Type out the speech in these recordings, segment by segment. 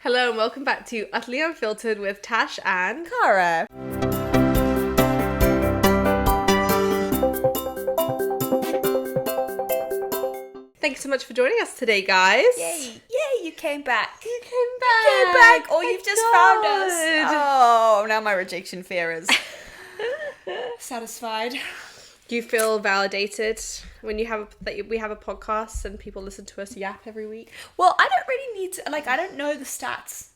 Hello and welcome back to Utterly Unfiltered with Tash and Cara. Thanks so much for joining us today, guys. Yay, you came back. You came back. Or you've just found us. Oh, now my rejection fear is satisfied. Do you feel validated when you have that we have a podcast and people listen to us yap every week? Well, I don't really need to, I don't know the stats.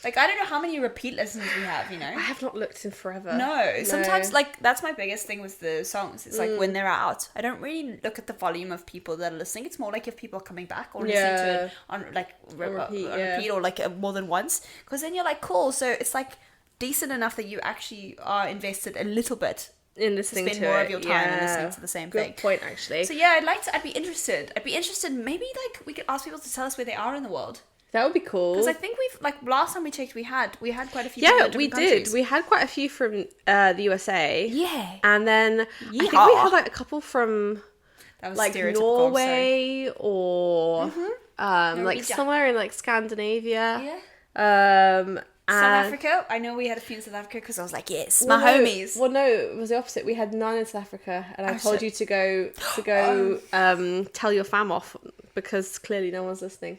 I don't know how many repeat listeners we have, I have not looked in forever. No. Sometimes, that's my biggest thing with the songs. It's when they're out, I don't really look at the volume of people that are listening. It's more like if people are coming back or listening to it on, repeat or, more than once. Because then you're like, cool. So it's, decent enough that you actually are invested a little bit in listening to spend more of your time in listening to the same thing. Good point, actually. So yeah, I'd be interested. Maybe we could ask people to tell us where they are in the world. That would be cool. Because I think we've last time we checked, we had quite a few. Yeah, we did. We had quite a few from the USA. Yeah, and then I think we had a couple from Norway or somewhere in Scandinavia. Yeah. South Africa. I know we had a few in South Africa because I was like, yes, my homies. Well, no, it was the opposite. We had none in South Africa, and I told you to go tell your fam off because clearly no one's listening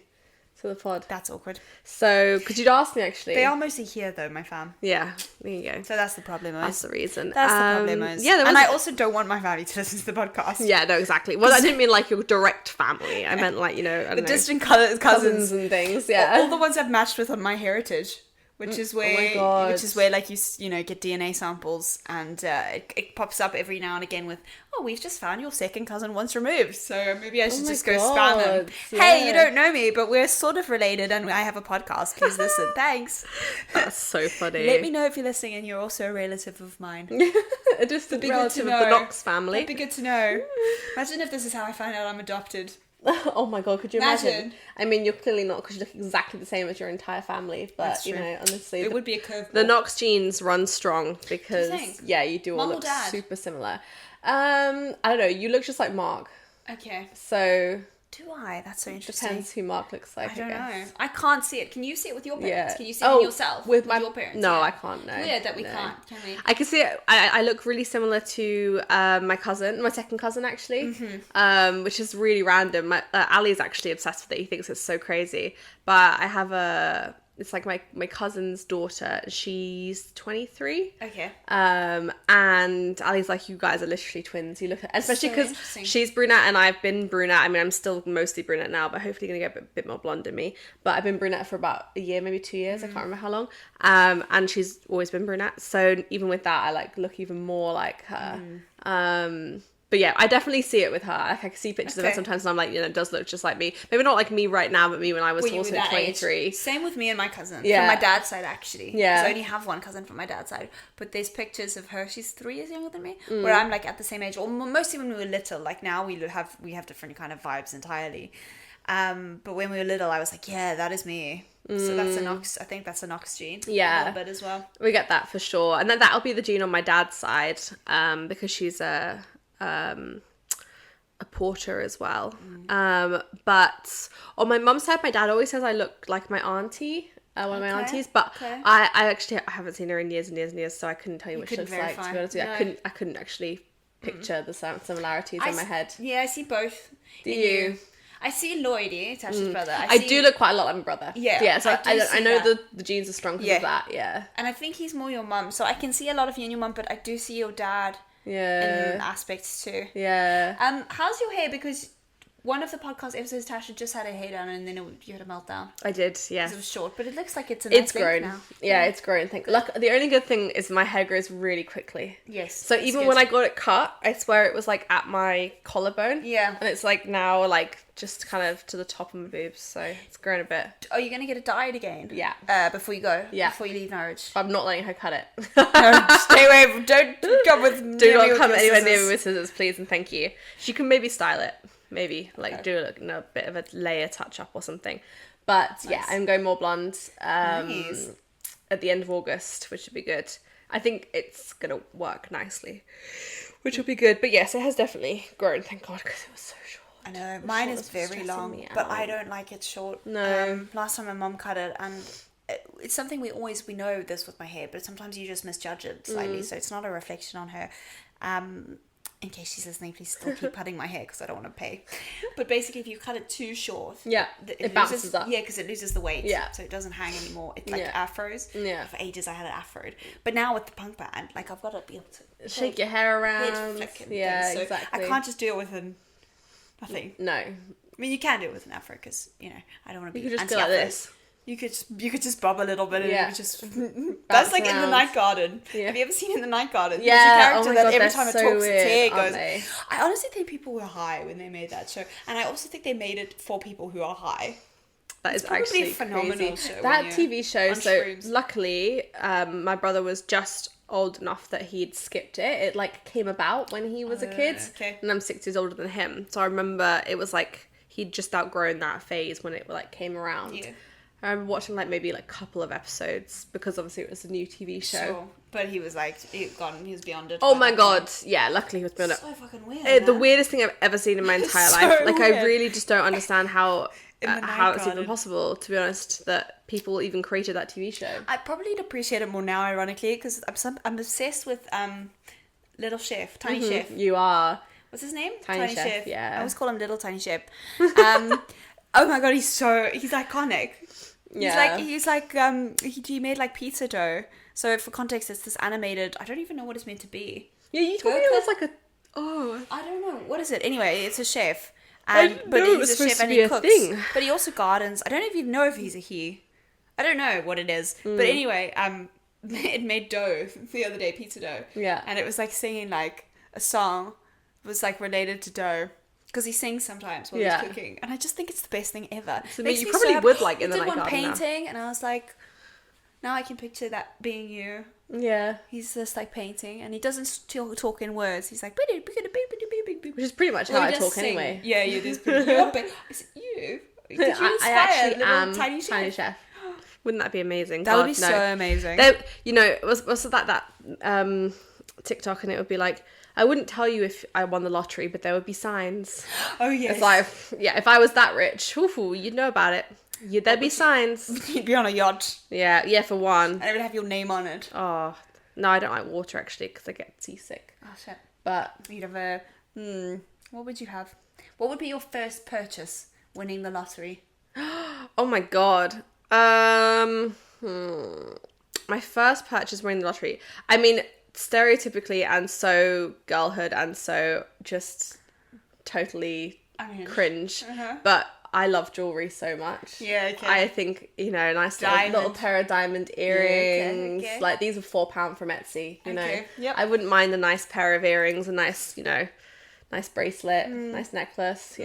to the pod. That's awkward. So, because you'd asked me actually. They are mostly here though, my fam. Yeah, there you go. So that's the problem. That's the reason. That's the problem. Yeah, and I also don't want my family to listen to the podcast. Yeah, no, exactly. Well, I didn't mean your direct family. I meant the distant cousins and things. Yeah, all the ones I've matched with on MyHeritage. Which is where, you get DNA samples and it pops up every now and again with, we've just found your second cousin once removed. So maybe I should just go spam them. Yeah. Hey, you don't know me, but we're sort of related and I have a podcast. Please listen. Thanks. That's so funny. Let me know if you're listening and you're also a relative of mine. A distant relative of the Knox family. That'd be good to know. Imagine if this is how I find out I'm adopted. Oh my god, could you imagine? I mean, you're clearly not because you look exactly the same as your entire family, but honestly, it would be a curveball. The Knox genes run strong because you do all look super similar. I don't know, you look just like Mark. Okay. So do I? That's so interesting. Depends who Mark looks like. I don't know. I can't see it. Can you see it with your parents? Yeah. Can you see it in yourself with your parents? No, I can't. No. Weird that we can't. Can we? I can see it. I look really similar to my second cousin actually, which is really random. Ali's actually obsessed with it. He thinks it's so crazy. But I have it's like my cousin's daughter. She's 23. Okay. And Ali's like, you guys are literally twins. You look, especially because she's brunette and I've been brunette. I mean, I'm still mostly brunette now, but hopefully gonna get a bit more blonde than me. But I've been brunette for about a year, maybe 2 years. I can't remember how long. And she's always been brunette. So even with that, I look even more like her. But yeah, I definitely see it with her. I can see pictures of her sometimes and I'm like, it does look just like me. Maybe not like me right now, but me when I was also 23. Age. Same with me and my cousin. Yeah. From my dad's side, actually. Yeah. Because I only have one cousin from my dad's side. But there's pictures of her. She's 3 years younger than me. Where I'm at the same age. Or mostly when we were little. Now we have different kind of vibes entirely. But when we were little, I was like, yeah, that is me. So that's a Knox. I think that's a Knox gene. Yeah. A little bit as well. We get that for sure. And then that'll be the gene on my dad's side. Because she's a porter as well. But on my mum's side, my dad always says I look like my auntie, one of my aunties, but I haven't seen her in years and years and years, so I couldn't tell you what she looks like, to be honest with you. I couldn't actually picture the similarities in my head. Yeah, I see both. Do you? I see Lloydie, Tasha's brother. I do look quite a lot like my brother. Yeah. So I know the genes are strong because of that, yeah. And I think he's more your mum, so I can see a lot of you in your mum, but I do see your dad in aspects too. Yeah. How's your hair? Because one of the podcast episodes, Tasha just had her hair down and then you had a meltdown. I did, yeah. It was short, but it looks like it's a nice grown now. Yeah, it's grown. The only good thing is my hair grows really quickly. Yes. So even when I got it cut, I swear it was at my collarbone. Yeah. And it's now just kind of to the top of my boobs, so it's grown a bit. Are you gonna get it dyed again? Yeah. Before you go. Yeah. Before you leave Norwich. I'm not letting her cut it. No, stay away. Don't come with. Do not come anywhere near me with scissors, please and thank you. She can maybe style it. Maybe do a bit of a layer touch up or something, but yeah, I'm going more blonde at the end of August, which would be good. I think it's gonna work nicely, which will be good. But yes, it has definitely grown, thank God, because it was so short. I know mine is very long, but I don't like it short. No. Last time my mom cut it, and it's something we know this with my hair, but sometimes you just misjudge it slightly. So it's not a reflection on her. In case she's listening, please still keep cutting my hair because I don't want to pay. But basically, if you cut it too short, it bounces up. Yeah, because it loses the weight. Yeah, so it doesn't hang anymore. It's like afros. Yeah. For ages, I had it afroed, but now with the punk band, like I've got to be able to shake your hair around. Yeah, so exactly. I can't just do it with nothing. No. I mean, you can do it with an afro because I don't want to be. You could just go like this. You could just bob a little bit and it would just that's like around. In the Night Garden. Have you ever seen In the Night Garden? Yeah. There's a character that God, every time it so talks, its hair weird, goes. I honestly think people were high when they made that show, and I also think they made it for people who are high. That is actually a phenomenal crazy. show. That TV show. So shrooms. luckily, my brother was just old enough that he'd skipped it. It like came about when he was a kid, and I'm 6 years older than him. So I remember it was like he'd just outgrown that phase when it like came around. Yeah. I remember watching like maybe like a couple of episodes because obviously it was a new TV show. Sure. But he was like, he was beyond it. Oh my God. Yeah, luckily he was beyond it. So fucking weird. The weirdest thing I've ever seen in my entire life. Like weird. I really just don't understand how it's Garden. even possible, to be honest, that people even created that TV show. I probably appreciate it more now, ironically, because I'm obsessed with Little Chef, Tiny Chef. You are. What's his name? Tiny Chef, yeah. I always call him Little Tiny Chef. Oh my God, he's iconic. Yeah. He's like he made like pizza dough. So for context, it's this animated. I don't even know what it's meant to be. Yeah, you told me it was like I don't know what is it. Anyway, it's a chef, but he's a chef and he cooks. But he also gardens. I don't even know if he's a he. I don't know what it is. But anyway, it made dough the other day, pizza dough. Yeah, and it was like singing like a song, was like related to dough. Because he sings sometimes while he's cooking. And I just think it's the best thing ever. So you probably would like In the Night Garden. I did one painting and I was like, now I can picture that being you. Yeah. He's just like painting and he doesn't talk in words. He's like... Which is pretty much how I talk anyway. Yeah, it is pretty... Is it you? Did you inspire I actually am Tiny Chef? Wouldn't that be amazing? That would be so amazing. It was that TikTok, and it would be like, I wouldn't tell you if I won the lottery, but there would be signs. Oh, yes. It's like, if I was that rich, you'd know about it. There'd be signs. You'd be on a yacht. Yeah, for one. And it would have your name on it. Oh, no, I don't like water, actually, because I get seasick. Oh, shit. But... You'd have what would you have? What would be your first purchase winning the lottery? Oh, my God. My first purchase winning the lottery. I mean... stereotypically and so girlhood and so just totally cringe, but I love jewelry so much. Yeah, okay. I think, nice little pair of diamond earrings. Yeah, okay. Like these are £4 from Etsy, you know. Yep. I wouldn't mind a nice pair of earrings, a nice, nice bracelet, nice necklace,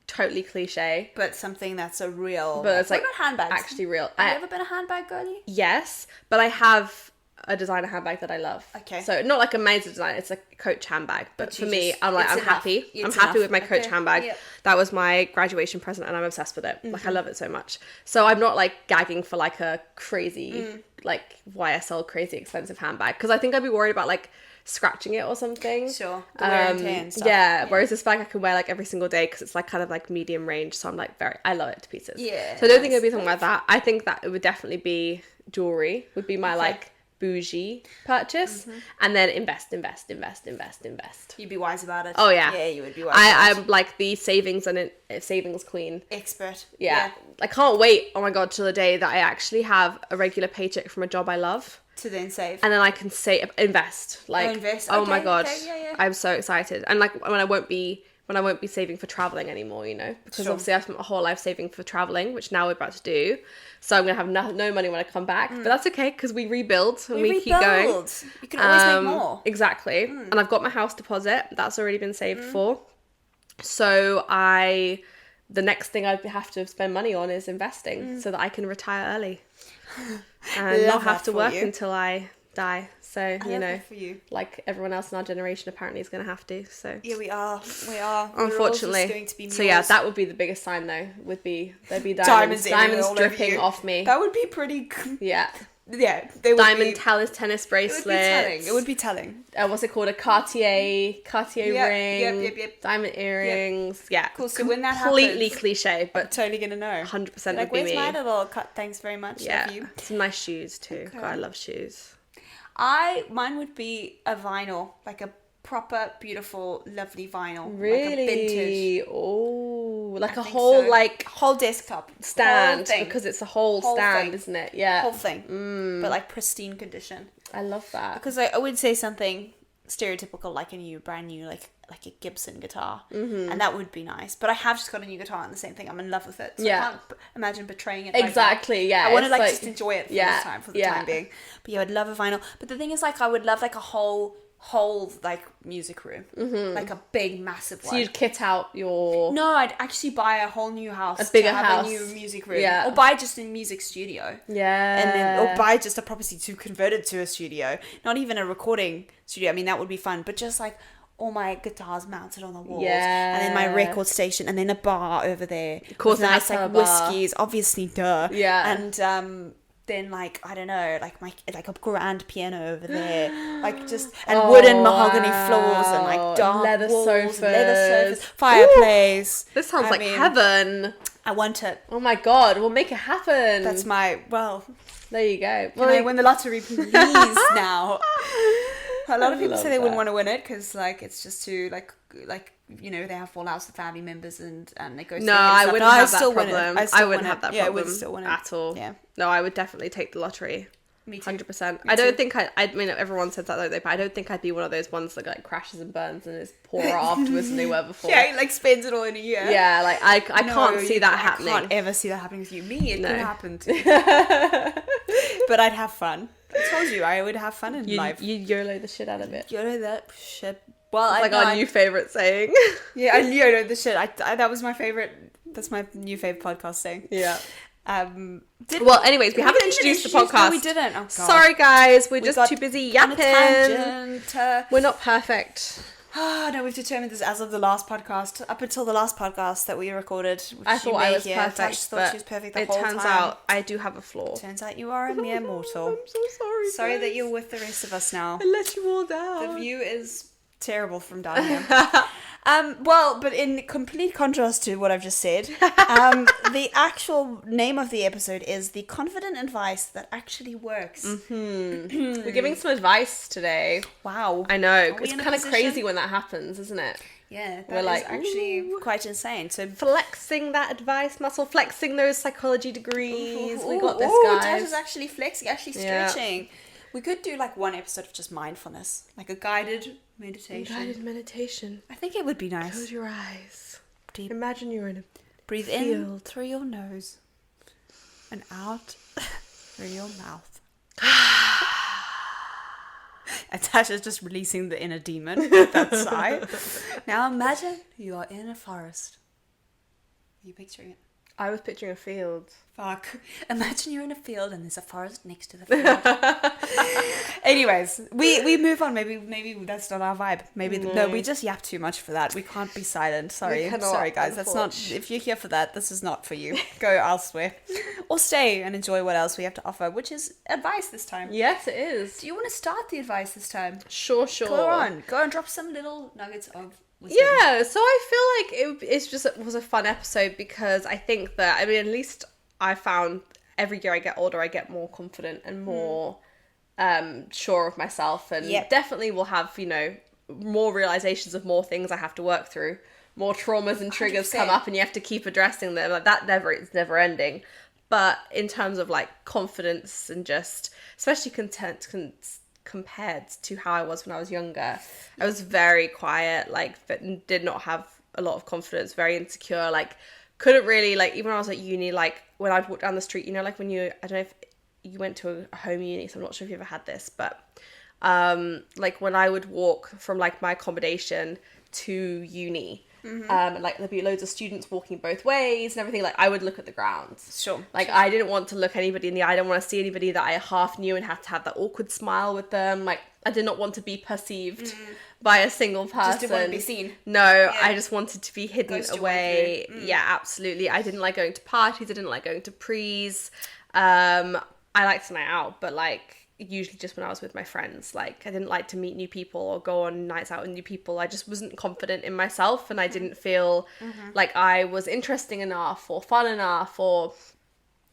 totally cliche. But something that's a real... But it's like what about handbags? Actually real. Have you ever been a handbag girly? Yes, but I have a designer handbag that I love. Okay. So not like a major designer, it's a Coach handbag. But for me, I'm happy. I'm happy with my Coach handbag. Yep. That was my graduation present and I'm obsessed with it. Mm-hmm. Like I love it so much. So I'm not like gagging for like a crazy, like YSL crazy expensive handbag. Because I think I'd be worried about like scratching it or something. Sure. The wear and tear and stuff. Yeah. Whereas this bag I can wear like every single day because it's like kind of like medium range. So I'm like I love it to pieces. Yeah. So I don't think it'd be something like that. I think that it would definitely be jewelry would be my like bougie purchase, and then invest. You'd be wise about it. Oh yeah, you would be wise. I'm like the savings queen expert. Yeah, I can't wait. Oh my God, till the day that I actually have a regular paycheck from a job I love to then save, and then I can invest. Like, oh my God, I'm so excited, and like when I won't be saving for traveling anymore, because obviously I've spent my whole life saving for traveling, which now we're about to do. So I'm going to have no money when I come back. But that's okay because we rebuild and we keep going. You can always make more. Exactly. And I've got my house deposit. That's already been saved for. So the next thing I'd have to spend money on is investing so that I can retire early. And not have to work until I die. So, for you. Like everyone else in our generation apparently is going to have to. So yeah, we are. Unfortunately. Going to be so yeah, that would be the biggest sign though. There'd be diamonds dripping off me. That would be pretty. Yeah. Yeah, they would diamond tennis bracelets. It would be telling. What's it called? A Cartier ring. Yep. Diamond earrings. Yep. Yeah. Cool. So when that happens, completely cliche, but I'm totally gonna know. 100% like, would be where's me. my little cut? Thanks very much. Yeah. Love you. Some nice shoes too. Okay. God, I love shoes. Mine would be a vinyl, like a proper, beautiful, lovely vinyl. Really? Like a vintage. Oh, like a whole, so. like... Whole desktop. Stand, whole because it's a whole stand, thing. Isn't it? Yeah. Whole thing. But like pristine condition. I love that. Because I would say something stereotypical, like brand new, like a Gibson guitar. And that would be nice. But I have just got a new guitar and the same thing. I'm in love with it. So I can't imagine betraying it. Exactly, yeah. I want to just enjoy it for this time, for the time being. But yeah, I'd love a vinyl. But the thing is, like, I would love like a whole like music room, like a big massive one. So you'd kit out your... No, I'd actually buy a whole new house, a bigger to have house. a new music room, or buy just a music studio, and then or buy just a property to convert it to a studio, not even a recording studio. I mean, that would be fun, but just like all my guitars mounted on the walls, and then my record station, and then a bar over there, of course, nice like whiskeys, obviously, and then like I don't know, like a grand piano over there, like just and wooden mahogany floors and like dark leather walls, sofas, fireplace. This sounds like heaven. I want it. Oh my god, we'll make it happen. That's my There you go. Well, I win the lottery, please now. A lot of people say they wouldn't want to win it because like it's just too like you know, they have fallouts with family members and it goes. No, I wouldn't have that problem. I wouldn't have that problem. Yeah, I would still win it at all. Yeah. No, I would definitely take the lottery. Me too. 100%. I don't think I mean, everyone says that though, but I don't think I'd be one of those ones that like crashes and burns and is poorer afterwards than they were before. Yeah, like spends it all in a year. Yeah, like I can't see that happening. I can't ever see that happening with you. Me, it could happen to. But I'd have fun. I told you, I would have fun in life. You YOLO the shit out of it. YOLO that shit. Well, it's like our new favourite saying. Yeah, I YOLO the shit. I that was my favourite. That's my new favourite podcast saying. Yeah. Well, anyways, we haven't introduced the podcast. No, we didn't. Oh, God. Sorry, guys. We're just too busy yapping. We're not perfect. No, we've determined this as of the last podcast. Up until the last podcast that we recorded, I thought I was perfect. I just thought she was perfect the whole time. It turns out I do have a flaw. Turns out you are a mere mortal. I'm so sorry. Sorry that you're with the rest of us now. I let you all down. The view is terrible from down here. Well, but in complete contrast to what I've just said, the actual name of the episode is The Confident Advice That Actually Works. We're giving some advice today. Wow. I know. It's kind of crazy when that happens, isn't it? Yeah, that is actually quite insane. So flexing that advice muscle, flexing those psychology degrees. We got this, guys. Tat is actually flexing, actually stretching. Yeah. We could do like one episode of just mindfulness, like a guided meditation. I think it would be nice. Close your eyes. Deep. Imagine you're in a breathe field. In through your nose and out through your mouth. Natasha's just releasing the inner demon with that sigh. Now imagine you are in a forest. Are you picturing it? I was picturing a field. Fuck. Imagine you're in a field and there's a forest next to the field. Anyways, we move on. Maybe that's not our vibe. No, we just yap too much for that. We can't be silent. Sorry. Sorry, guys. That's not... If you're here for that, this is not for you. Go elsewhere. Or stay and enjoy what else we have to offer, which is advice this time. Yes, it is. Do you want to start the advice this time? Sure. Go on. drop some little nuggets of... Yeah, so I feel like it was a fun episode because I think that, I mean, at least I found every year I get older, I get more confident and more sure of myself, and definitely will have, you know, more realizations of more things I have to work through, more traumas and triggers 100%. Come up, and you have to keep addressing them. Like that it's never ending. But in terms of like confidence and just, especially compared to how I was when I was younger, I was very quiet, like did not have a lot of confidence, very insecure, like couldn't really, like even when I was at uni, like when I'd walk down the street, you know, like when I don't know if you went to a home uni, so I'm not sure if you ever had this, but like when I would walk from like my accommodation to uni, like there'd be loads of students walking both ways and everything, like I would look at the ground. Sure. Like I didn't want to look anybody in the eye. I didn't want to see anybody that I half knew and had to have that awkward smile with them. Like I did not want to be perceived by a single person. Just didn't want to be seen. No, I just wanted to be hidden away. Yeah, absolutely. I didn't like going to parties. I didn't like going to prees. I liked to night out, but like usually just when I was with my friends. Like I didn't like to meet new people or go on nights out with new people. I just wasn't confident in myself, and I didn't feel like I was interesting enough or fun enough or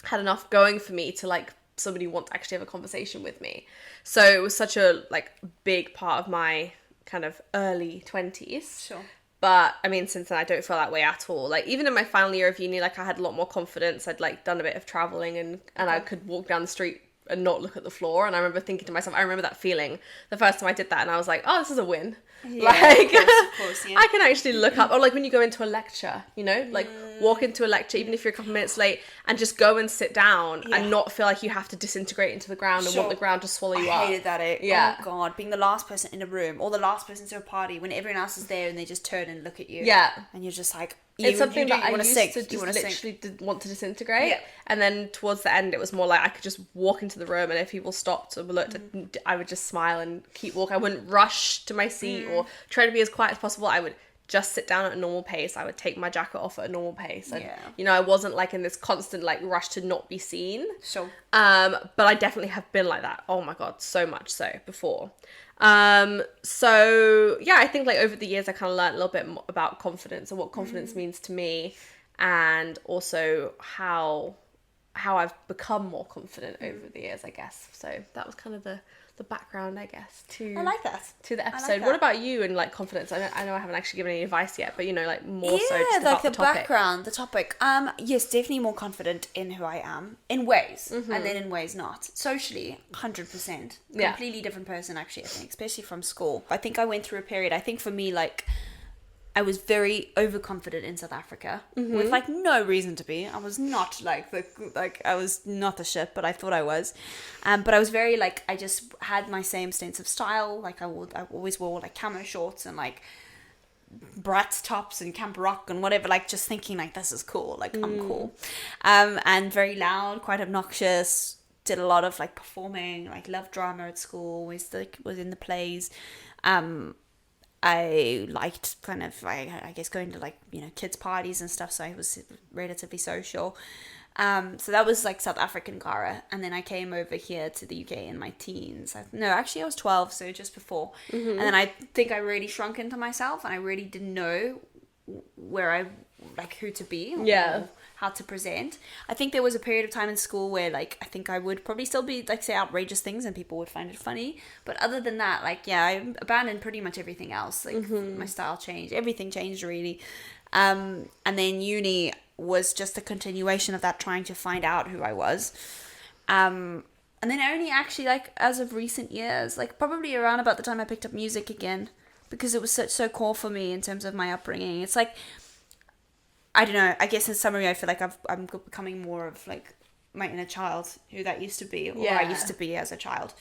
had enough going for me to like somebody want to actually have a conversation with me. So it was such a like big part of my kind of early 20s. Sure. But I mean, since then I don't feel that way at all. Like even in my final year of uni, like I had a lot more confidence. I'd like done a bit of traveling and I could walk down the street and not look at the floor. And I remember thinking to myself, I remember that feeling the first time I did that, and I was like, oh, this is a win. Yeah, like of course, yeah. I can actually look up, or like when you go into a lecture, you know, like walk into a lecture even if you're a couple minutes late and just go and sit down and not feel like you have to disintegrate into the ground and want the ground to swallow you up. I hated that. Oh god, being the last person in a room or the last person to a party when everyone else is there and they just turn and look at you. Yeah. And you're just like, it's something that I used to just literally want to disintegrate. Yeah. And then towards the end, it was more like I could just walk into the room, and if people stopped or looked, I would just smile and keep walking. I wouldn't rush to my seat or try to be as quiet as possible. I would just sit down at a normal pace. I would take my jacket off at a normal pace. And, you know, I wasn't like in this constant like rush to not be seen. Sure. But I definitely have been like that. Oh my God, so much so before. So yeah, I think like over the years I kind of learned a little bit more about confidence and what confidence means to me, and also how I've become more confident over the years, I guess. So that was kind of the background, I guess, to I like that. To the episode. Like what about you and like confidence? I know I haven't actually given any advice yet, but you know, like more so just about the topic. Background, the topic. Yes, definitely more confident in who I am in ways, and then in ways not. Socially, 100%. Completely different person, actually. I think, especially from school. I think I went through a period. I think for me, like, I was very overconfident in South Africa with like no reason to be. I was not I was not the shit, but I thought I was. But I was very like, I just had my same sense of style. Like I always wore like camo shorts and like Bratz tops and Camp Rock and whatever, like just thinking like this is cool, like I'm cool. And very loud, quite obnoxious. Did a lot of like performing, like loved drama at school. Always like was in the plays. I liked kind of, I guess, going to like, you know, kids' parties and stuff, so I was relatively social. So that was like South African Cara, and then I came over here to the UK in my teens. I was 12, so just before. And then I think I really shrunk into myself, and I really didn't know who to be. Or how to present. I think there was a period of time in school where like I think I would probably still be like say outrageous things and people would find it funny, but other than that, like I abandoned pretty much everything else. Like my style changed, everything changed really. And then uni was just a continuation of that, trying to find out who I was. And then only actually like as of recent years, like probably around about the time I picked up music again, because it was so core for me in terms of my upbringing. It's like, I don't know, I guess in summary, I feel like I'm becoming more of like my inner child, who that used to be, or I used to be as a child.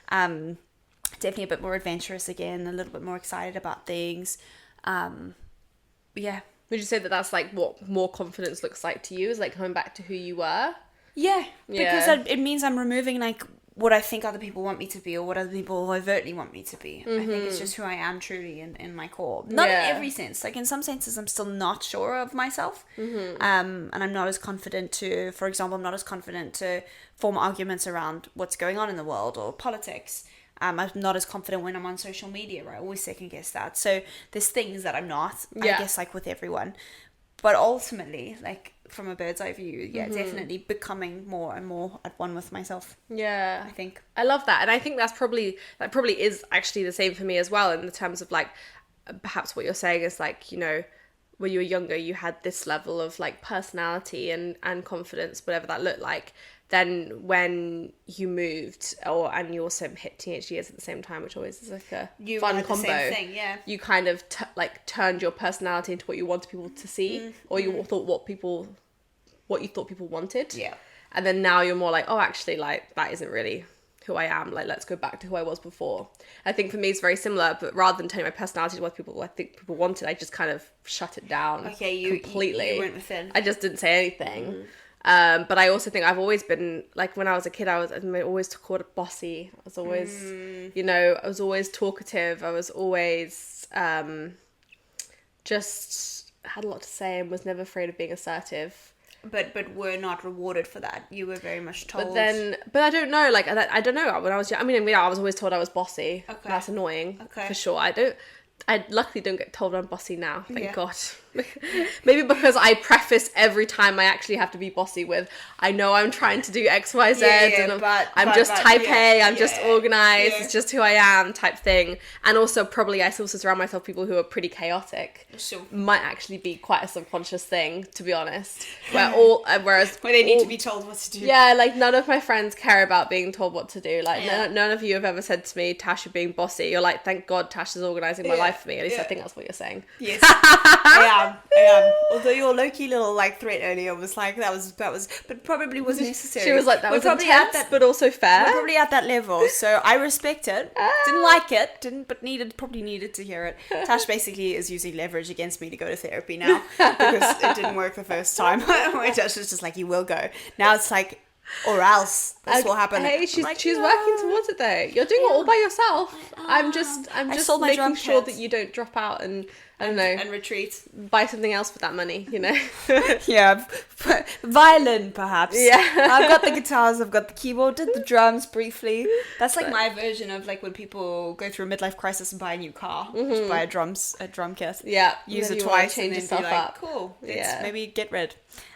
Definitely a bit more adventurous again, a little bit more excited about things. Yeah. Would you say that that's like what more confidence looks like to you, is like coming back to who you were? Yeah, because it means I'm removing like what I think other people want me to be, or what other people overtly want me to be. I think it's just who I am truly in my core. Not in every sense. Like in some senses, I'm still not sure of myself. And I'm not as confident to, for example, I'm not as confident to form arguments around what's going on in the world or politics. I'm not as confident when I'm on social media, right? I always second guess that. So there's things that I'm not, I guess, like with everyone. But ultimately, like from a bird's eye view, definitely becoming more and more at one with myself. Yeah. I think. I love that. And I think that probably is actually the same for me as well, in the terms of like, perhaps what you're saying is like, you know, when you were younger, you had this level of like personality and confidence, whatever that looked like. Then when you moved, and you also hit teenage years at the same time, which always is like a fun combo. The same thing, yeah. You kind of turned your personality into what you wanted people to see, or you thought what you thought people wanted. Yeah. And then now you're more like, oh, actually, like that isn't really who I am. Like, let's go back to who I was before. I think for me it's very similar, but rather than turning my personality to what I think people wanted, I just kind of shut it down. Completely. You went within. I just didn't say anything. But I also think I've always been, like, when I was a kid, I was always called bossy. I was always, you know, I was always talkative. I was always just had a lot to say and was never afraid of being assertive. but were not rewarded for that. You were very much told. But I don't know. Like I don't know. When I was young, I mean, I was always told I was bossy. Okay. That's annoying. Okay. For sure. I luckily don't get told I'm bossy now. Thank God. Maybe because I preface every time I actually have to be bossy with, I know I'm trying to do X, Y, Z, and I'm just type A, I'm just organized, it's just who I am type thing. And also probably I also surround myself with people who are pretty chaotic. Sure. Might actually be quite a subconscious thing, to be honest. Where they need to be told what to do. Yeah, like none of my friends care about being told what to do. Like none of you have ever said to me, Tash, you're being bossy. You're like, thank God Tash is organizing my life for me. At least I think that's what you're saying. Yes. I am. Although your low-key little like threat earlier was like that was but probably was necessary. She was like, that was intense, but also fair. We're probably at that level, so I respect it. Didn't like it, but probably needed to hear it. Tash basically is using leverage against me to go to therapy now because it didn't work the first time. Tash was just like, you will go. Now it's like, or else this will happen. Hey, she's working towards it though. You're doing it all by yourself. I'm just making sure that you don't drop out and I don't know, and retreat, buy something else with that money, you know. Yeah, violin perhaps. Yeah, I've got the guitars, I've got the keyboard, did the drums briefly. That's like my version of like when people go through a midlife crisis and buy a new car, just buy a drum kit. Yeah, use it twice, change and then yourself be like, up. cool. Yeah, maybe get rid.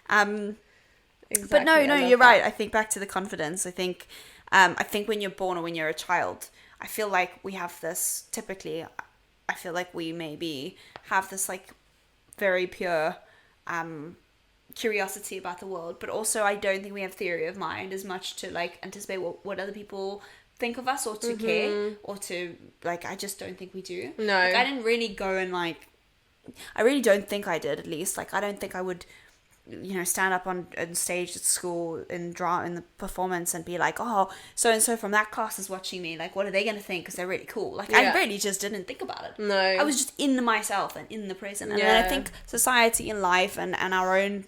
Exactly, but no, you're right. I think back to the confidence. I think when you're born or when you're a child, I feel like we have this typically. I feel like we maybe have this like very pure curiosity about the world, but also I don't think we have theory of mind as much to like anticipate what other people think of us or to care or to like. I just don't think we do. No, like, I didn't really go and like. I really don't think I did. At least like I don't think I would. Stand up on stage at school in the performance and be like, oh, so and so from that class is watching me. Like, what are they going to think? Because they're really cool. Like, I really just didn't think about it. No, I was just in myself and in the present. And then I think society and life and our own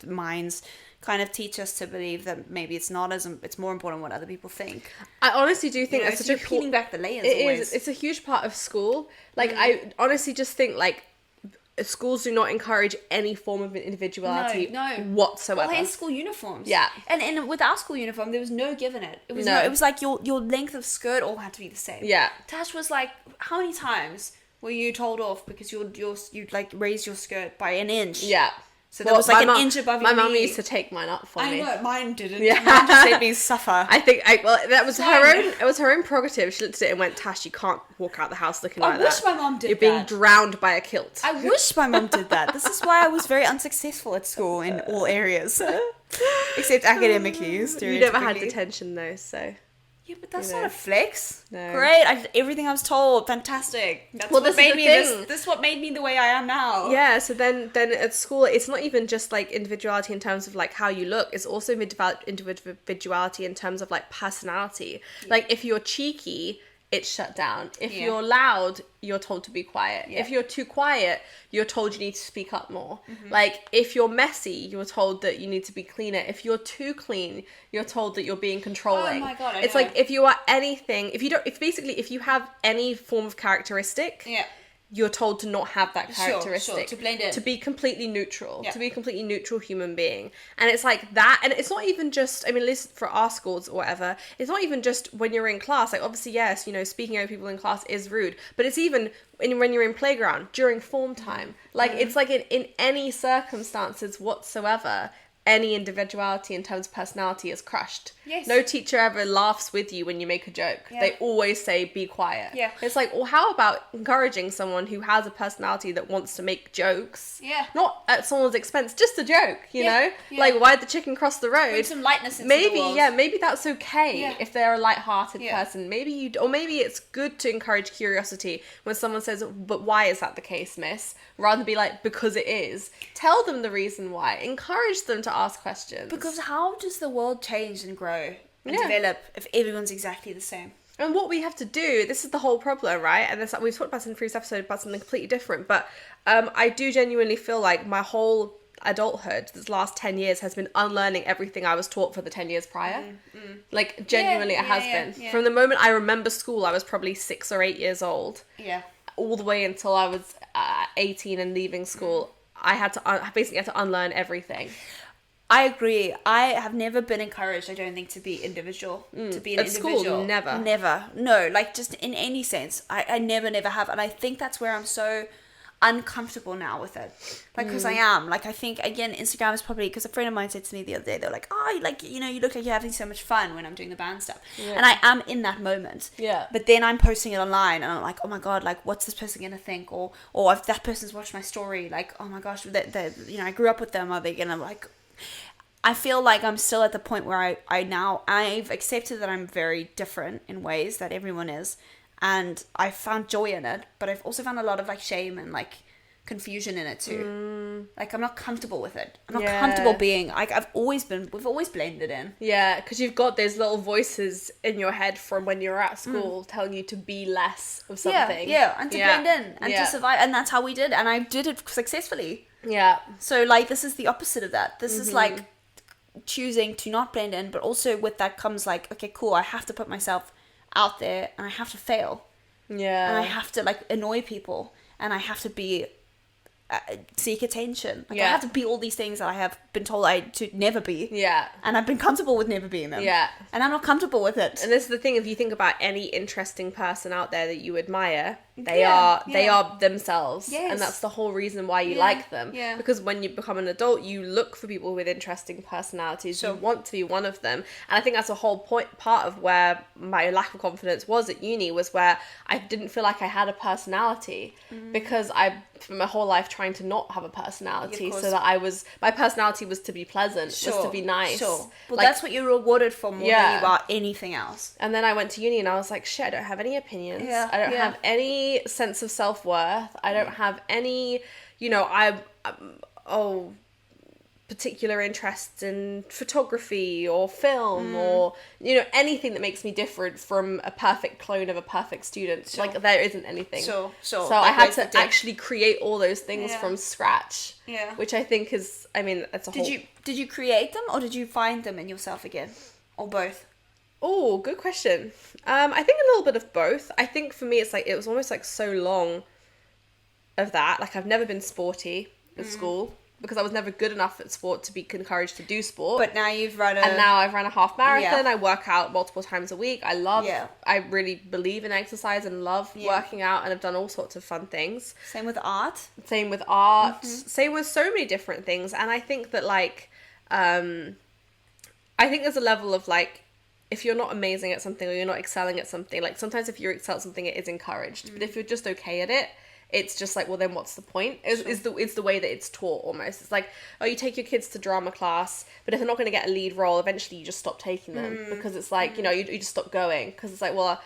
minds kind of teach us to believe that maybe it's more important what other people think. I honestly do think that's such a peeling back the layers. It's a huge part of school. Like, I honestly just think like. Schools do not encourage any form of individuality whatsoever. Well, hence school uniforms. Yeah. And with our school uniform, there was no give in it. It was it was like your length of skirt all had to be the same. Yeah. Tash was like, how many times were you told off because you'd like raise your skirt by an inch? Yeah. So there was like an inch above your knee. My mum used to take mine up for me. I know, mine didn't. Yeah. Mine just made me suffer. I think, that was her own, it was her own prerogative. She looked at it and went, Tash, you can't walk out the house looking like that. I wish my mum did that. You're being drowned by a kilt. I wish my mum did that. This is why I was very unsuccessful at school in all areas. Except academically, You never had detention though, so... Yeah, but that's not a flex. No. Great. Everything I was told, fantastic. That's what made me this is what made me the way I am now. Yeah, so then at school, it's not even just like individuality in terms of like how you look. It's also individuality in terms of like personality. Yeah. Like if you're cheeky, it's shut down. If you're loud, you're told to be quiet. Yeah. If you're too quiet, you're told you need to speak up more. Mm-hmm. Like if you're messy, you're told that you need to be cleaner. If you're too clean, you're told that you're being controlling. Oh my God, it's like if you are anything, if you have any form of characteristic, you're told to not have that characteristic. Sure, to blend in. To be completely neutral. Yeah. To be a completely neutral human being. And it's like that, and it's not even just, I mean, at least for our schools or whatever, it's not even just when you're in class. Like, obviously, yes, speaking over people in class is rude, but it's even when you're in playground, during form time. Like, it's like in any circumstances whatsoever, any individuality in terms of personality is crushed. Yes. No teacher ever laughs with you when you make a joke. Yeah. They always say, be quiet. Yeah. It's like, well, how about encouraging someone who has a personality that wants to make jokes? Yeah. Not at someone's expense, just a joke, you know? Yeah. Like, why'd the chicken cross the road? Bring some lightness into the world. Maybe that's okay if they're a light-hearted person. Maybe maybe it's good to encourage curiosity when someone says, but why is that the case, miss? Rather than be like, because it is. Tell them the reason why. Encourage them to ask questions. Because how does the world change and grow and develop if everyone's exactly the same? And what we have to do, this is the whole problem, right? And we've talked about this in the previous episode about something completely different, but I do genuinely feel like my whole adulthood, this last 10 years, has been unlearning everything I was taught for the 10 years prior. Like, genuinely it has been. Yeah. From the moment I remember school, I was probably 6 or 8 years old. Yeah. All the way until I was 18 and leaving school, I basically had to unlearn everything. I agree. I have never been encouraged, I don't think, to be individual. To be an At individual. school, never. Never. No, like just in any sense. I never have. And I think that's where I'm so uncomfortable now with it. Like, because I am. Like, I think, again, Instagram is probably, because a friend of mine said to me the other day, they were like, oh, like, you know, you look like you're having so much fun when I'm doing the band stuff. Yeah. And I am in that moment. Yeah. But then I'm posting it online and I'm like, oh my God, like, what's this person going to think? Or if that person's watched my story, like, oh my gosh, you know, I grew up with them. Are they going to, like... I feel like I'm still at the point where I've accepted that I'm very different in ways that everyone is, and I found joy in it, but I've also found a lot of like shame and like confusion in it too. Like, I'm not comfortable with it. I'm not comfortable being like, we've always blended in. Yeah, because you've got those little voices in your head from when you were at school telling you to be less of something. Yeah, and to blend in and to survive, and that's how we did, and I did it successfully. Yeah. So like, this is the opposite of that. This is like choosing to not blend in, but also with that comes like, okay, cool, I have to put myself out there and I have to fail. Yeah. And I have to like annoy people and I have to be seek attention. Like, I have to be all these things that I have been told I to never be. Yeah. And I've been comfortable with never being them. Yeah. And I'm not comfortable with it. And this is the thing, if you think about any interesting person out there that you admire, they are themselves. Yes. And that's the whole reason why you like them. Yeah. Because when you become an adult, you look for people with interesting personalities. You want to be one of them. And I think that's a whole part of where my lack of confidence was at uni, was where I didn't feel like I had a personality. Because I spent my whole life trying to not have a personality, so that my personality was to be pleasant, was to be nice. Well, like, that's what you're rewarded for more than you are anything else. And then I went to uni and I was like, shit, I don't have any opinions. I don't have any sense of self-worth. I don't have any, you know, particular interests in photography or film or, you know, anything that makes me different from a perfect clone of a perfect student. Like, there isn't anything. So I had to actually create all those things from scratch. Yeah. Which I think is, I mean, it's a whole... Did you create them or did you find them in yourself again? Or both? Oh, good question. I think a little bit of both. I think for me, it's like, it was almost like so long of that. Like, I've never been sporty at school, because I was never good enough at sport to be encouraged to do sport. But now you've run And now I've run a half marathon. I work out multiple times a week. I really believe in exercise and love working out, and I've done all sorts of fun things. Same with art. Same with so many different things. And I think that, like, I think there's a level of, like, if you're not amazing at something or you're not excelling at something, like, sometimes if you excel at something, it is encouraged. But if you're just okay at it, it's just like, well, then what's the point? It's the way that it's taught almost. It's like, oh, you take your kids to drama class, but if they're not going to get a lead role, eventually you just stop taking them, because it's like, you know, you just stop going, because it's like, well,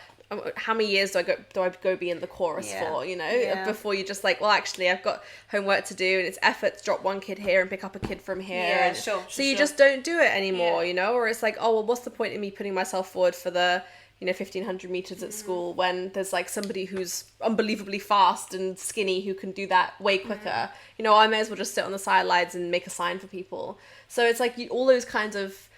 how many years do I go be in the chorus for, you know, before you just like, well, actually I've got homework to do and it's effort to drop one kid here and pick up a kid from here. So you just don't do it anymore, you know, or it's like, oh, well, what's the point in me putting myself forward for the, you know, 1,500 meters at school when there's like somebody who's unbelievably fast and skinny who can do that way quicker. You know, I may as well just sit on the sidelines and make a sign for people. So it's like all those kinds of,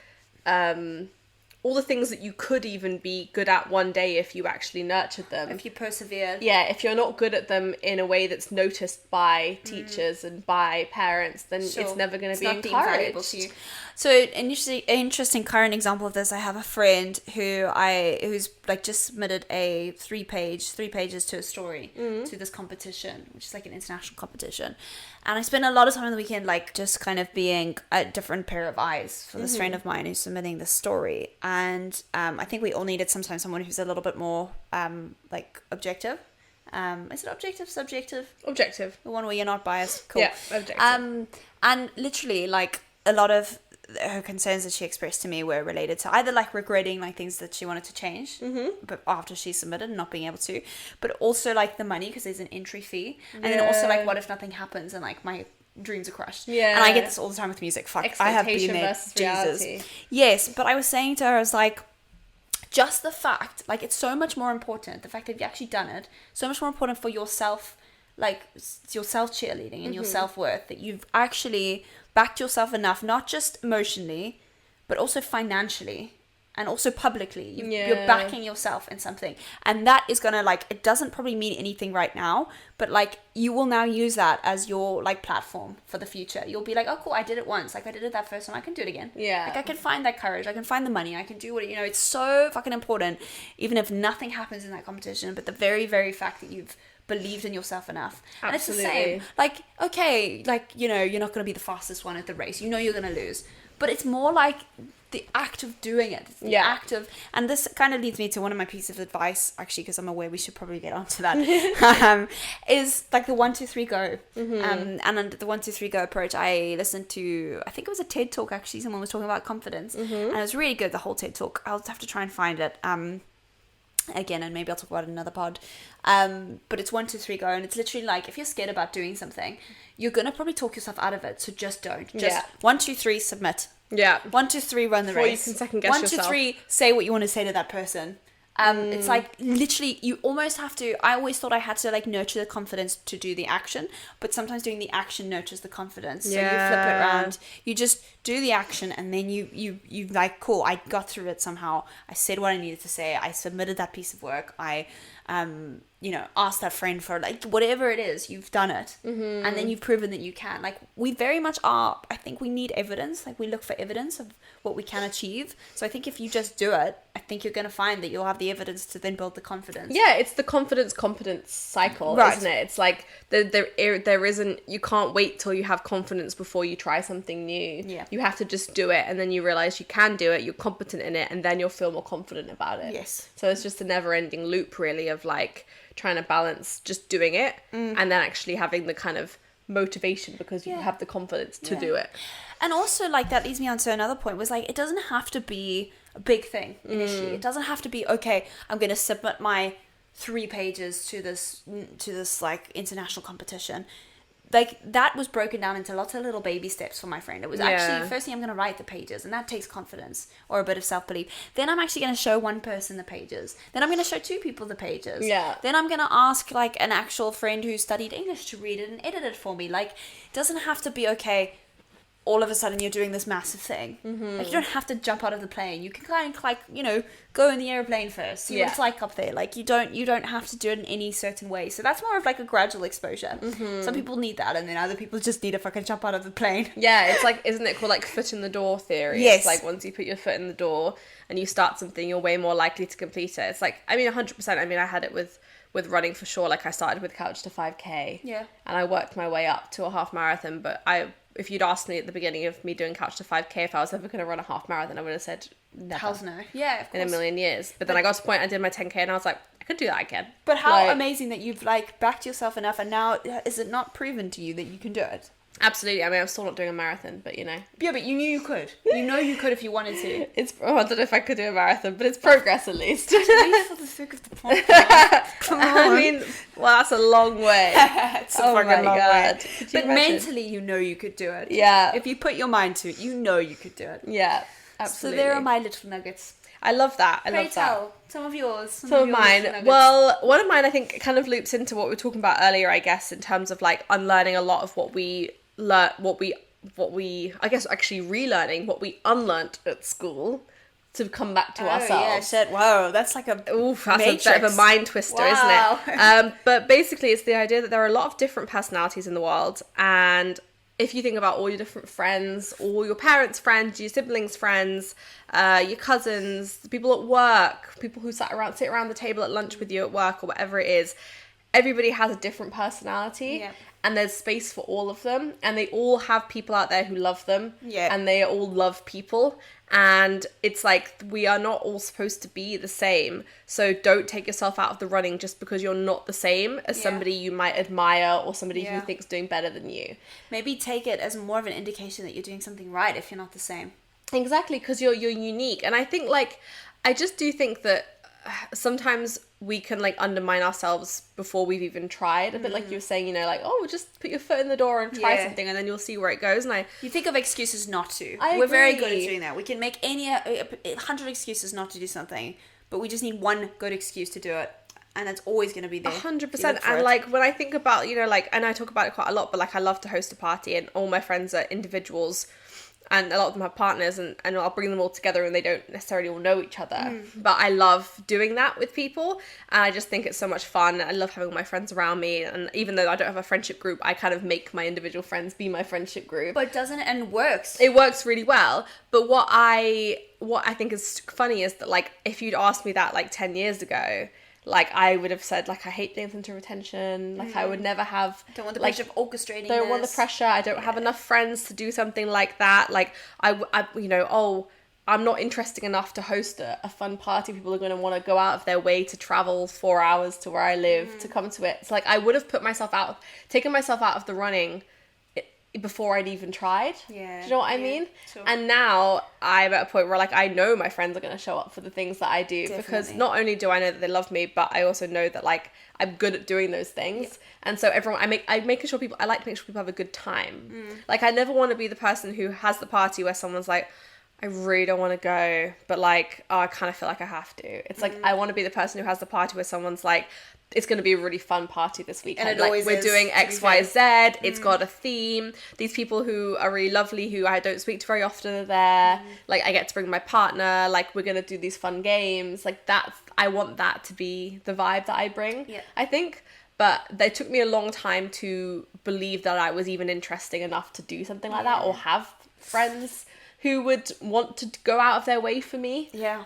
all the things that you could even be good at one day if you actually nurtured them. If you persevered. Yeah, if you're not good at them in a way that's noticed by teachers and by parents, then it's never going to be encouraged. To you. So an interesting current example of this, I have a friend who's like just submitted a 3 pages to a story to this competition, which is like an international competition. And I spent a lot of time on the weekend like just kind of being a different pair of eyes for this friend of mine who's submitting this story. And I think we all needed sometimes someone who's a little bit more like objective. Is it objective, subjective? Objective. The one where you're not biased. Cool. Yeah, objective. And literally like a lot of her concerns that she expressed to me were related to either like regretting like things that she wanted to change but after she submitted and not being able to, but also like the money, because there's an entry fee, and then also like what if nothing happens and like my dreams are crushed. And I get this all the time with music. I have been there. Jesus. Reality. Yes, but I was saying to her, I was like, just the fact, like, it's so much more important, the fact that you've actually done it, so much more important for yourself, like your self cheerleading and your self-worth, that you've actually backed yourself enough, not just emotionally, but also financially, and also publicly. You're backing yourself in something. And that is going to, like, it doesn't probably mean anything right now, but, like, you will now use that as your, like, platform for the future. You'll be like, oh, cool, I did it once. Like, I did it that first time. I can do it again. Yeah. Like, I can find that courage. I can find the money. I can do what, it's so fucking important, even if nothing happens in that competition, but the very, very fact that you've believed in yourself enough. Absolutely. And it's the same. Like, okay, like, you're not going to be the fastest one at the race. You're going to lose. But it's more like the act of doing it. It's the act of, and this kind of leads me to one of my pieces of advice, actually, because I'm aware we should probably get onto that, is like the 1, 2, 3, go. And under the 1, 2, 3, go approach, I listened to, I think it was a TED talk, actually, someone was talking about confidence, and it was really good, the whole TED talk. I'll have to try and find it again, and maybe I'll talk about it in another pod. But it's 1, 2, 3, go, and it's literally like, if you're scared about doing something, you're gonna probably talk yourself out of it. So just don't. Just 1, 2, 3, submit. 1, 2, 3, run the race. You can second guess 1, 2, yourself. 3, say what you want to say to that person. It's like, literally, you almost have to, I always thought I had to, like, nurture the confidence to do the action, but sometimes doing the action nurtures the confidence. So you flip it around, you just do the action, and then you like, cool, I got through it somehow. I said what I needed to say. I submitted that piece of work. I asked that friend for, like, whatever it is, you've done it. And then you've proven that you can. Like, we very much are, I think we need evidence. Like, we look for evidence of what we can achieve. So I think if you just do it, I think you're going to find that you'll have the evidence to then build the confidence. Yeah, it's the competence cycle, isn't it? It's like there isn't, you can't wait till you have confidence before you try something new. Yeah. You have to just do it, and then you realize you can do it, you're competent in it, and then you'll feel more confident about it. Yes. So it's just a never-ending loop, really, of, like, trying to balance just doing it and then actually having the kind of motivation because you have the confidence to do it. And also, like, that leads me on to another point, was, like, it doesn't have to be a big thing initially. It doesn't have to be, okay, I'm going to submit my 3 pages to this like, international competition. Like, that was broken down into lots of little baby steps for my friend. It was actually, firstly, I'm going to write the pages, and that takes confidence or a bit of self-belief. Then I'm actually going to show one person the pages. Then I'm going to show 2 people the pages. Yeah. Then I'm going to ask, like, an actual friend who studied English to read it and edit it for me. Like, it doesn't have to be, okay, all of a sudden you're doing this massive thing. Like, you don't have to jump out of the plane. You can kind of, like, go in the airplane first, see what it's like up there. Like, you don't have to do it in any certain way. So that's more of, like, a gradual exposure. Some people need that, and then other people just need to fucking jump out of the plane. Yeah, it's like, isn't it called, like, foot in the door theory? Yes. It's like, once you put your foot in the door and you start something, you're way more likely to complete it. It's like, I mean, 100%. I mean, I had it with running for sure. Like, I started with couch to 5k. Yeah. And I worked my way up to a half marathon, but if you'd asked me at the beginning of me doing couch to 5k if I was ever going to run a half marathon, I would have said never. Hell's no. Yeah, of course. In a million years. But then I got to the point, I did my 10k and I was like, I could do that again. But how amazing that you've, like, backed yourself enough, and now is it not proven to you that you can do it? Absolutely. I mean, I'm still not doing a marathon, but Yeah, but you knew you could. You know you could if you wanted to. I don't know if I could do a marathon, but it's progress at least. At least for the sake of the podcast. Come on. I mean, well, that's a long way. It's a fucking long way. But imagine? Mentally, you know you could do it. Yeah. If you put your mind to it, you know you could do it. Yeah, absolutely. So there are my little nuggets. I love that. Pray tell. Some of yours. Some of mine. Well, one of mine I think kind of loops into what we were talking about earlier, I guess, in terms of, like, unlearning a lot of what we learn, I guess actually relearning what we unlearned at school to come back to ourselves. Yeah, shit. Whoa, that's like a that's matrix. a bit of a mind twister, isn't it? But basically, it's the idea that there are a lot of different personalities in the world, and if you think about all your different friends, all your parents' friends, your siblings' friends, your cousins, the people at work, people who sit around the table at lunch with you at work or whatever it is, everybody has a different personality. Yeah. And there's space for all of them, and they all have people out there who love them, yeah. And they all love people, and it's like, we are not all supposed to be the same, so don't take yourself out of the running just because you're not the same as somebody you might admire or somebody who thinks doing better than you. Maybe take it as more of an indication that you're doing something right if you're not the same. Exactly, because you're unique, and I think, like, I just do think that sometimes we can, like, undermine ourselves before we've even tried, a bit like you were saying, like, oh, just put your foot in the door and try something, and then you'll see where it goes. And you think of excuses not to. I We're agree. very good at doing that. We can make 100 excuses not to do something, but we just need one good excuse to do it, and it's always going to be there. 100%. And like, when I think about, like, and I talk about it quite a lot, but, like, I love to host a party, and all my friends are individuals. and a lot of them have partners, and I'll bring them all together and they don't necessarily all know each other. But I love doing that with people, and I just think it's so much fun. I love having all my friends around me, and even though I don't have a friendship group, I kind of make my individual friends be my friendship group. But doesn't it, and it works. It works really well. But what I think is funny is that, like, if you'd asked me that like 10 years ago, like, I would have said, like, I hate being center of attention. Like, I would never have... Don't want the pressure of orchestrating Don't want the pressure. I don't have enough friends to do something like that. Like, I you know, oh, I'm not interesting enough to host a fun party. People are going to want to go out of their way to travel 4 hours to where I live to come to it. It's like, I would have taken myself out of the running before I'd even tried. Yeah. Do you know what I mean? Sure. And now I'm at a point where, like, I know my friends are going to show up for the things that I do. Definitely. Because not only do I know that they love me, but I also know that, like, I'm good at doing those things. Yeah. And so I like to make sure people have a good time. Like, I never want to be the person who has the party where someone's like, I really don't want to go, but, like, oh, I kind of feel like I have to. It's like, I want to be the person who has the party where someone's like, it's going to be a really fun party this weekend. And it like, always we're is, doing X, Y, Z. It's got a theme. These people who are really lovely, who I don't speak to very often, are there. Like, I get to bring my partner. Like, we're going to do these fun games. Like, I want that to be the vibe that I bring, I think. But it took me a long time to believe that I was even interesting enough to do something like that, or have friends who would want to go out of their way for me. Yeah.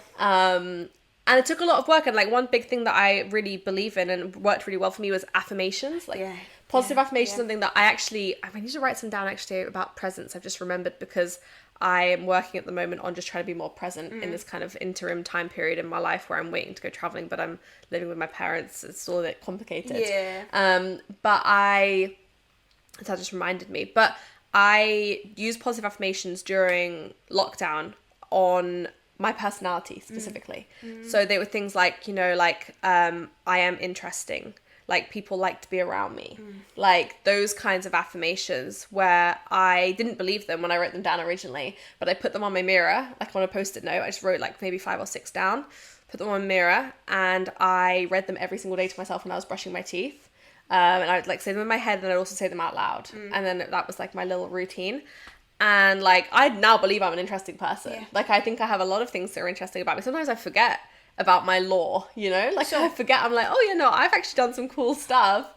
And it took a lot of work, and, like, one big thing that I really believe in and worked really well for me was affirmations. Like, positive affirmations, something that I need to write some down actually about presence. I've just remembered, because I am working at the moment on just trying to be more present in this kind of interim time period in my life where I'm waiting to go traveling, but I'm living with my parents. It's all a bit complicated. Yeah. That just reminded me. But I used positive affirmations during lockdown on my personality specifically. So they were things like, you know, like, I am interesting. Like, people like to be around me. Like, those kinds of affirmations where I didn't believe them when I wrote them down originally, but I put them on my mirror, like on a Post-it note. I just wrote like maybe 5 or 6 down, put them on my mirror, and I read them every single day to myself when I was brushing my teeth. And I would, like, say them in my head, and I'd also say them out loud. And then that was like my little routine. And, like, I now believe I'm an interesting person. Yeah. Like, I think I have a lot of things that are interesting about me. Sometimes I forget about my lore, you know? Like, I forget, I'm like, oh, you know, I've actually done some cool stuff.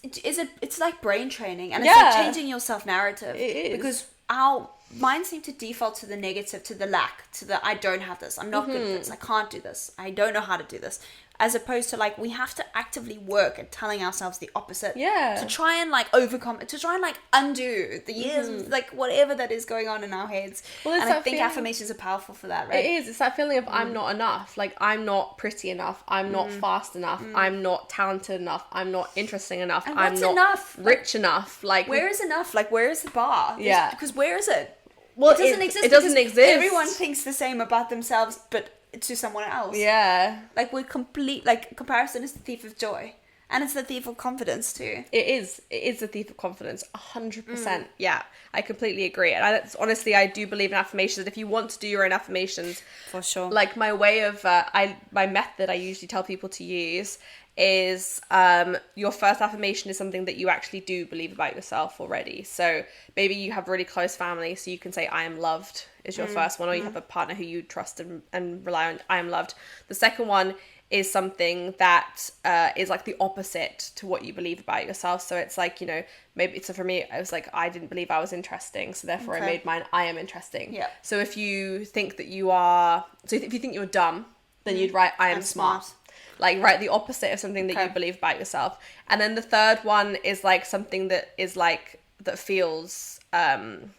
It's like brain training, and it's like changing your self-narrative. It is. Because our minds seem to default to the negative, to the lack, to the I don't have this, I'm not good at this, I can't do this, I don't know how to do this. As opposed to, like, we have to actively work at telling ourselves the opposite. Yeah. To try and, like, overcome, to try and, like, undo the years, like, whatever that is going on in our heads. Well, and I think affirmations are powerful for that, right? It is. It's that feeling of I'm not enough. Like, I'm not pretty enough. I'm not fast enough. I'm not talented enough. I'm not interesting enough. And I'm what's not enough? rich enough. Like, where is enough? Like, where is the bar? Yeah. Because where is it? Well, it doesn't exist. It doesn't exist. Everyone thinks the same about themselves, but to someone else. Yeah. Like, we're complete, like, comparison is the thief of joy. And it's the thief of confidence too. It is the thief of confidence, 100%. Yeah, I completely agree. And honestly, I do believe in affirmations. If you want to do your own affirmations, for sure. Like, my way of, my method I usually tell people to use is your first affirmation is something that you actually do believe about yourself already. So maybe you have really close family, so you can say I am loved is your first one, or you have a partner who you trust and rely on. I am loved. The second one is something that is like the opposite to what you believe about yourself. So it's like, you know, maybe so for me, I was like, I didn't believe I was interesting, so therefore I made mine I am interesting. Yeah. So if you think that if you think you're dumb, then you'd write I am smart. Like, write the opposite of something that you believe about yourself. And then the third one is like something that is like, that feels kind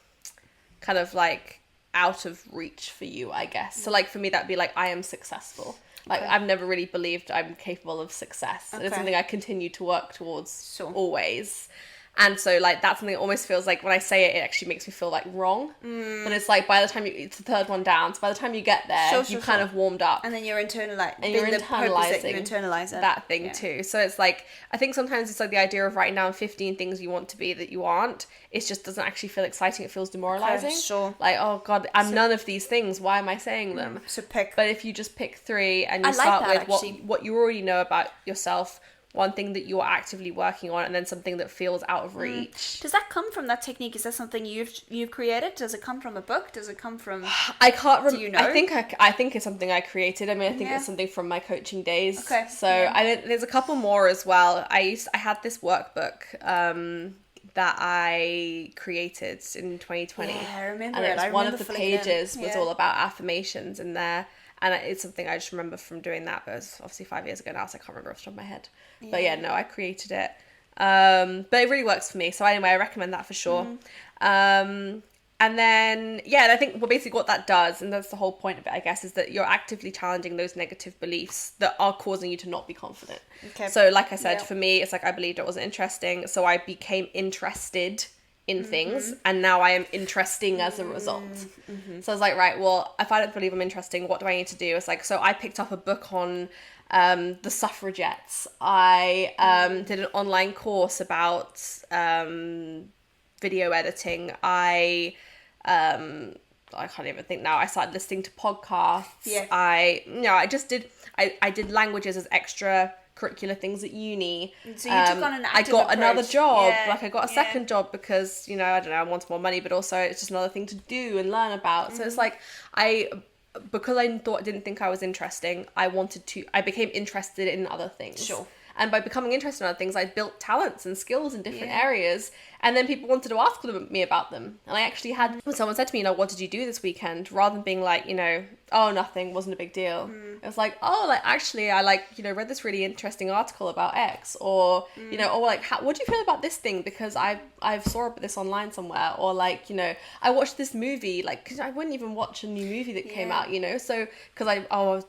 of like out of reach for you, I guess. So like for me, that'd be like, I am successful. Like, I've never really believed I'm capable of success. And it's something I continue to work towards always. And so, like, that's something that almost feels like when I say it, it actually makes me feel like wrong. But it's like, by the time it's the third one down, so by the time you get there, you kind of warmed up. And then you're internalising. And you're internalising that thing too. So it's like, I think sometimes it's like the idea of writing down 15 things you want to be that you aren't. It just doesn't actually feel exciting. It feels demoralising. Sure. Like, oh God, I'm none of these things. Why am I saying them? So pick. But if you just pick 3 and you start with what you already know about yourself, one thing that you're actively working on, and then something that feels out of reach. Does that come from that technique? Is that something you've created? Does it come from a book? Does it come from... I can't remember. Do you know? I think it's something I created. I mean, I think it's something from my coaching days. Okay. So there's a couple more as well. I had this workbook that I created in 2020. Yeah, I remember and it. And one of the pages was all about affirmations in there. And it's something I just remember from doing that, but it's obviously 5 years ago now, so I can't remember off the top of my head. Yeah. But yeah, no, I created it. But it really works for me. So anyway, I recommend that for sure. And then, and I think basically what that does, and that's the whole point of it, I guess, is that you're actively challenging those negative beliefs that are causing you to not be confident. Okay. So like I said, for me, it's like I believed it wasn't interesting, so I became interested in things, and now I am interesting as a result. So I was like, right, well, if I don't believe I'm interesting, what do I need to do? It's like, so I picked up a book on the suffragettes. I did an online course about video editing. I can't even think now. I started listening to podcasts. Yeah. I did languages as extra curricular things at uni. So you took on an active I got approach. Another job. Yeah. Like I got a second job because, I don't know, I wanted more money, but also it's just another thing to do and learn about. So it's like because I didn't think I was interesting, I became interested in other things. Sure. And by becoming interested in other things, I built talents and skills in different areas. And then people wanted to ask me about them. And I actually had, when someone said to me, what did you do this weekend? Rather than being like, oh, nothing, wasn't a big deal. It was like, oh, actually, I read this really interesting article about X. Or, what do you feel about this thing? Because I saw this online somewhere. Or I watched this movie. Cause I wouldn't even watch a new movie that came out, So, because I was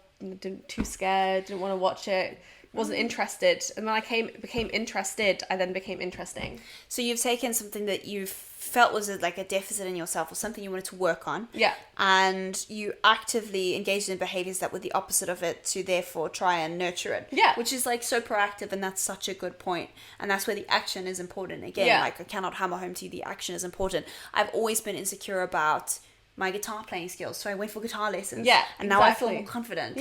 too scared, didn't want to watch it. Wasn't interested, and when I became interested, I then became interesting. So you've taken something that you felt was a deficit in yourself or something you wanted to work on, and you actively engaged in behaviors that were the opposite of it to therefore try and nurture it, which is so proactive, and that's such a good point. And that's where the action is important again. I cannot hammer home to you, the action is important. I've always been insecure about my guitar playing skills, so I went for guitar lessons. And now I feel more confident.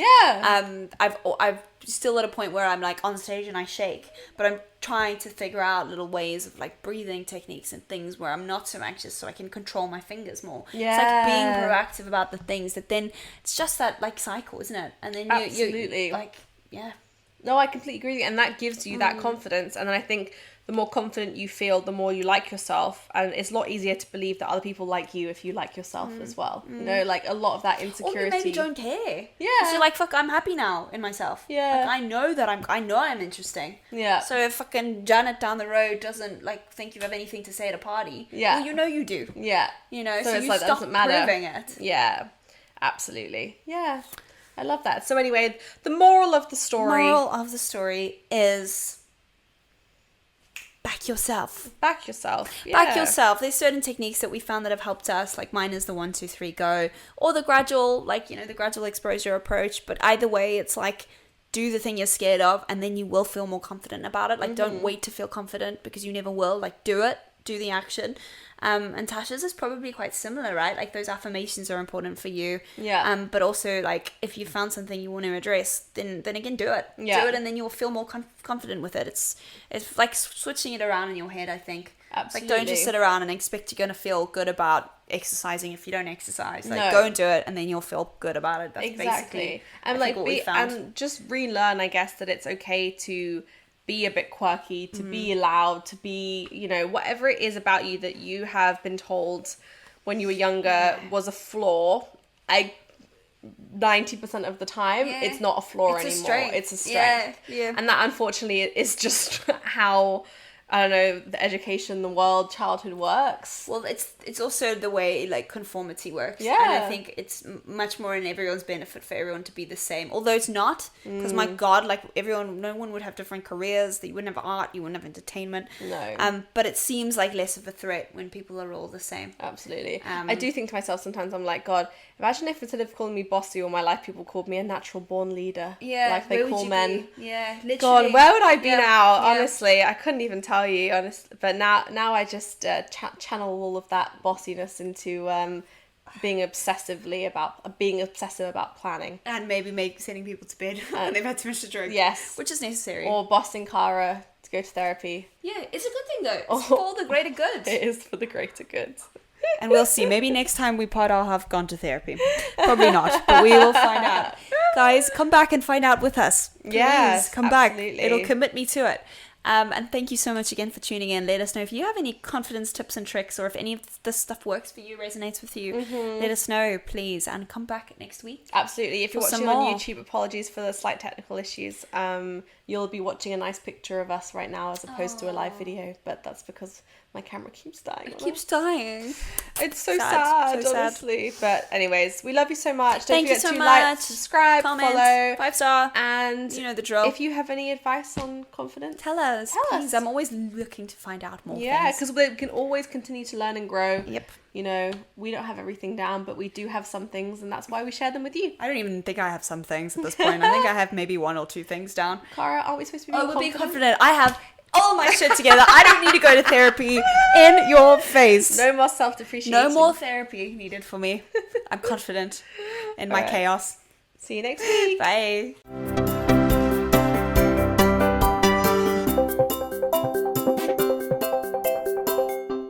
I've still at a point where I'm on stage and I shake, but I'm trying to figure out little ways of breathing techniques and things where I'm not so anxious, so I can control my fingers more. It's being proactive about the things that then it's just that cycle, isn't it? And then absolutely No, I completely agree, and that gives you that confidence. And then I think the more confident you feel, the more you like yourself, and it's a lot easier to believe that other people like you if you like yourself as well. A lot of that insecurity. Or you maybe don't care. Yeah. So you're fuck, I'm happy now in myself. Yeah. I know that I'm interesting. Yeah. So if fucking Janet down the road doesn't think you have anything to say at a party, well, you do. Yeah. So you stop doesn't matter. proving it. Yeah. Absolutely. Yeah. I love that. So anyway, the moral of the story. Moral of the story is back yourself. Back yourself. Yeah. Back yourself. There's certain techniques that we found that have helped us. Mine is the 1, 2, 3, go, or the gradual, the gradual exposure approach. But either way, it's do the thing you're scared of, and then you will feel more confident about it. Don't wait to feel confident, because you never will. Do it. Do the action. And Tasha's is probably quite similar, right? Those affirmations are important for you. Yeah. But also, if you found something you want to address, then again, do it. Yeah. Do it, and then you'll feel more confident with it. It's like switching it around in your head, I think. Absolutely. Don't just sit around and expect you're going to feel good about exercising if you don't exercise. No. Go and do it, and then you'll feel good about it. That's exactly. And what we found. And just relearn, I guess, that it's okay to be a bit quirky, to be loud, to be, whatever it is about you that you have been told when you were younger was a flaw. 90% of the time, it's not a flaw anymore. It's a strength. Yeah. And that, unfortunately, is just how, I don't know, the education, the world, childhood works. Well, it's also the way conformity works. Yeah. And I think it's much more in everyone's benefit for everyone to be the same. Although it's not, because my God, no one would have different careers. You wouldn't have art, you wouldn't have entertainment. No. But it seems like less of a threat when people are all the same. Absolutely. I do think to myself sometimes, I'm like, God, imagine if instead of calling me bossy all my life, people called me a natural born leader. Yeah. Like they call men. Be? Yeah. Literally. God, where would I be now? Honestly, I couldn't even tell you. Honestly, but now I just channel all of that bossiness into being obsessive about planning. And maybe sending people to bed when they've had too much to drink. Yes. Which is necessary. Or bossing Cara to go to therapy. Yeah, it's a good thing though. It's for the greater good. It is for the greater good. And we'll see. Maybe next time we pod, I'll have gone to therapy. Probably not, but we will find out. Guys, come back and find out with us. Please, yes, come absolutely. back. It'll commit me to it. And thank you so much again for tuning in. Let us know if you have any confidence tips and tricks, or if any of this stuff works for you, resonates with you. Let us know, please. And come back next week. Absolutely. If you're watching on YouTube, apologies for the slight technical issues. You'll be watching a nice picture of us right now as opposed to a live video, but that's because my camera keeps dying. It keeps dying. It's so sad, honestly. But anyways, we love you so much. Don't Thank you forget so to much. like, subscribe, comment, follow, 5-star, and you know the drill. If you have any advice on confidence, tell us. Please. I'm always looking to find out more. Yeah, because we can always continue to learn and grow. Yep. You know, we don't have everything down, but we do have some things, and that's why we share them with you. I don't even think I have some things at this point. I think I have maybe 1 or 2 things down. Cara, are we supposed to be more confident? Be confident. I have all my shit together. I don't need to go to therapy. In your face. No more self-depreciation. No more therapy needed for me. I'm confident in my chaos. See you next week. Bye.